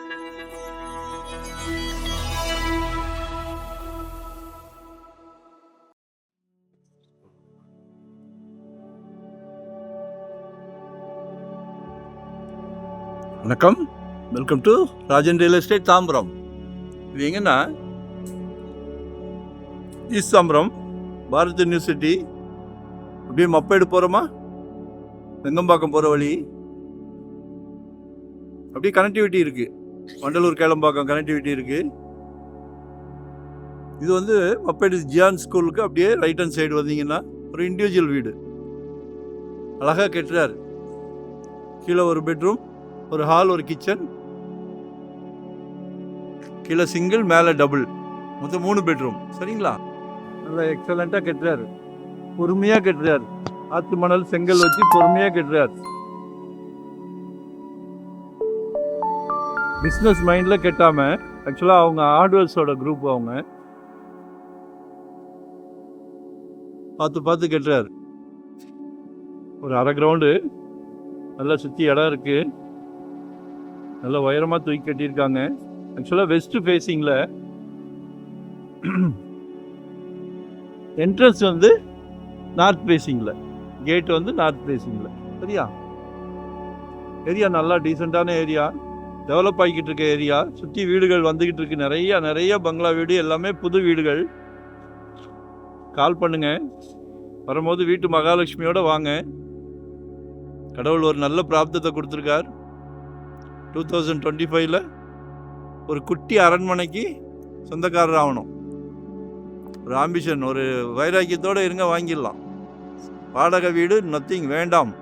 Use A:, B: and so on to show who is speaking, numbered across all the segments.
A: வணக்கம், welcome to Rajan real estate Tambaram. இது எங்கன்னா ஈஸ்ட் தாம்பரம், பாரத் யூனிவர்சிட்டி, அப்படியே மப்பேடு போகிறோமா, வெங்கம்பாக்கம் போகிற வழி, அப்படியே கனெக்டிவிட்டி இருக்குது. வண்டலூர் கேளம்பாக்கம் கனெக்டிவிட்டி இருக்குது. இது வந்து மப்பேடு ஜியான் ஸ்கூலுக்கு அப்படியே ரைட் ஹேண்ட் சைடு வந்தீங்கன்னா ஒரு இண்டிவிஜுவல் வீடு அழகாக கட்டுறாரு. கீழே ஒரு பெட்ரூம், ஒரு ஹால், ஒரு கிச்சன், கீழே சிங்கிள், மேலே டபுள், மொத்தம் 3 பெட்ரூம். சரிங்களா? நல்லா எக்ஸலண்ட்டாக கட்டுறாரு, பொறுமையாக கட்டுறாரு. ஆத்து மணல் செங்கல் வச்சு பொறுமையாக கட்டுறாரு. பிஸ்னஸ் மைண்டில் கட்டாம, ஆக்சுவலாக அவங்க ஹார்ட்வேர்ஸோட குரூப், அவங்க பார்த்து கட்டுறாரு. ஒரு அரை கிரவுண்டு நல்லா சுற்றி இடம் இருக்குது. நல்லா உயரமாக தூக்கி கட்டியிருக்காங்க. ஆக்சுவலாக வெஸ்ட் ஃபேஸிங்கில் என்ட்ரன்ஸ் வந்து நார்த் ஃபேஸிங்கில், கேட் வந்து நார்த் ஃபேஸிங்கில். சரியா? ஏரியா நல்லா டீசெண்டான ஏரியா, டெவலப் ஆகிக்கிட்டு இருக்க ஏரியா. சுற்றி வீடுகள் வந்துக்கிட்டு இருக்கு, நிறைய பங்களா வீடு, எல்லாமே புது வீடுகள். கால் பண்ணுங்க, வரும்போது வீட்டு மகாலட்சுமியோடு வாங்க. கடவுள் ஒரு நல்ல பிராப்தத்தை கொடுத்துருக்கார். 2025 ஒரு குட்டி அரண்மனைக்கு சொந்தக்காரர் ஆகணும். ஒரு ஆம்பிஷன், ஒரு வைராக்கியத்தோடு இருங்க, வாங்கிடலாம். வாடகை வீடு நத்திங் வேண்டாம்,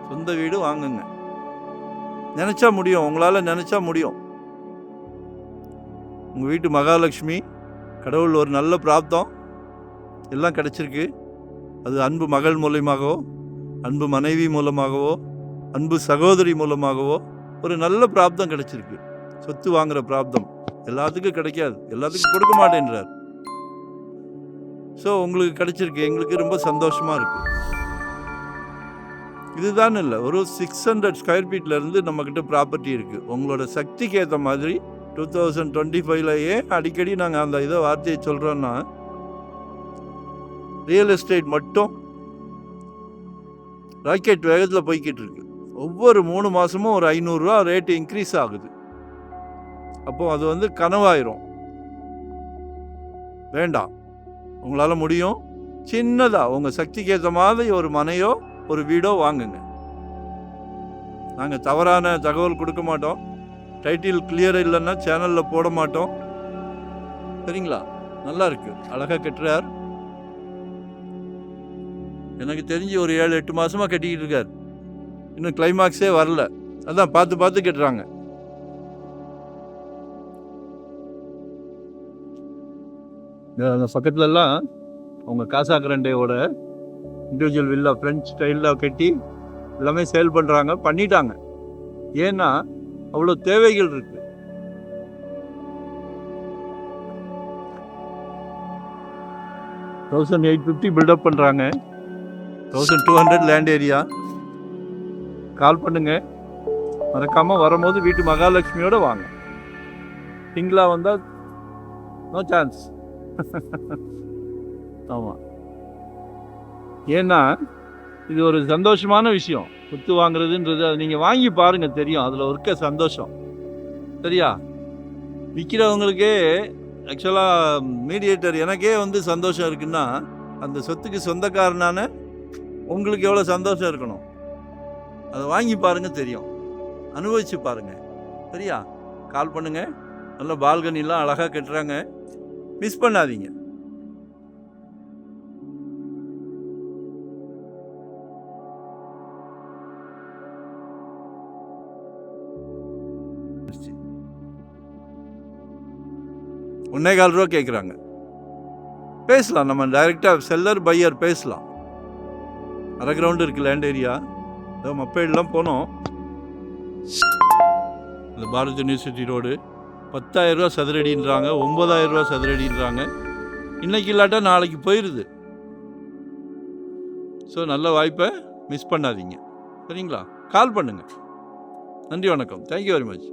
A: சொந்த வீடு வாங்குங்க. நினச்சா முடியும், உங்களால் நினச்சா முடியும். உங்கள் வீட்டு மகாலட்சுமி, கடவுள் ஒரு நல்ல பிராப்தம் எல்லாம் கிடச்சிருக்கு. அது அன்பு மகள் மூலமாகவோ, அன்பு மனைவி மூலமாகவோ, அன்பு சகோதரி மூலமாகவோ ஒரு நல்ல பிராப்தம் கிடைச்சிருக்கு. சொத்து வாங்குற பிராப்தம் எல்லாத்துக்கும் கிடைக்காது, எல்லாத்துக்கும் கொடுக்க மாட்டேன்றார். ஸோ உங்களுக்கு கிடைச்சிருக்கு, எங்களுக்கு ரொம்ப சந்தோஷமா இருக்கு. இதுதான் இல்லை, ஒரு 600 ஸ்கொயர் ஃபீட்லேருந்து நம்மக்கிட்ட ப்ராப்பர்ட்டி இருக்குது. உங்களோட சக்திக்கு ஏற்ற மாதிரி 2025 அடிக்கடி நாங்கள் அந்த வார்த்தையை சொல்கிறோன்னா, ரியல் எஸ்டேட் மட்டும் ராக்கெட் வேகத்தில் போய்கிட்டு இருக்கு. ஒவ்வொரு 3 மாதமும் ஒரு 500 ரூபா ரேட்டு இன்க்ரீஸ் ஆகுது. அப்போது அது வந்து கனவாயிரும். வேண்டாம், உங்களால் முடியும். சின்னதாக உங்கள் சக்திக்கு ஏற்ற மாதிரி ஒரு மனையோ ஒரு வீடோ வாங்குங்க. நாங்கள் தவறான தகவல் கொடுக்க மாட்டோம். டைட்டில் கிளியர் இல்லைன்னா சேனலில் போட மாட்டோம். சரிங்களா? நல்லா இருக்கு, அழகாக கட்டுறார். எனக்கு தெரிஞ்சு ஒரு 7-8 மாதமாக கட்டிக்கிட்டு இருக்கார். இன்னும் கிளைமாக்ஸே வரல. அதான் பார்த்து கட்டுறாங்க. அந்த பக்கத்துலலாம் அவங்க காசா கிரண்டேவோட இண்டிவிஜுவல் வில்லா ஃப்ரெஞ்ச் ஸ்டைலில் கட்டி எல்லாமே சேல் பண்ணிட்டாங்க. ஏன்னா அவ்வளோ தேவைகள் இருக்கு. $1850 பில்டப் பண்ணுறாங்க. 1200 லேண்ட் ஏரியா. கால் பண்ணுங்க, மறக்காமல் வரும்போது வீட்டு மகாலட்சுமியோட வாங்க. சிங்கிளாக வந்தால் நோ சான்ஸ். ஆமாம், ஏன்னா இது ஒரு சந்தோஷமான விஷயம். சொத்து வாங்குறதுன்றது, அது நீங்கள் வாங்கி பாருங்கள், தெரியும் அதில் இருக்க சந்தோஷம். சரியா? விற்கிறவங்களுக்கே ஆக்சுவலாக மீடியேட்டர் எனக்கே வந்து சந்தோஷம் இருக்குன்னா, அந்த சொத்துக்கு சொந்தக்காரனான உங்களுக்கு எவ்வளோ சந்தோஷம் இருக்கணும். அதை வாங்கி பாருங்கள், தெரியும். அனுபவிச்சு பாருங்கள். சரியா? கால் பண்ணுங்கள். நல்ல பால்கனிலாம் அழகாக கட்டுறாங்க, மிஸ் பண்ணாதீங்க. $1.25 கேட்குறாங்க. பேசலாம், நம்ம டைரெக்டாக செல்லர் பையர் பேசலாம். அரை கிரவுண்டு இருக்குது லேண்ட் ஏரியா. ஏதோ மப்பேடெலாம் போனோம். அந்த பாரத் யூனிவர்சிட்டி ரோடு 10,000 ரூபா சதுரடின்றாங்க, 9,000 ரூபா சதுரடின்றாங்க. இன்னைக்கு இல்லாட்டா நாளைக்கு போயிடுது. ஸோ நல்ல வாய்ப்பை மிஸ் பண்ணாதீங்க. சரிங்களா? கால் பண்ணுங்கள். நன்றி, வணக்கம். Thank you very much.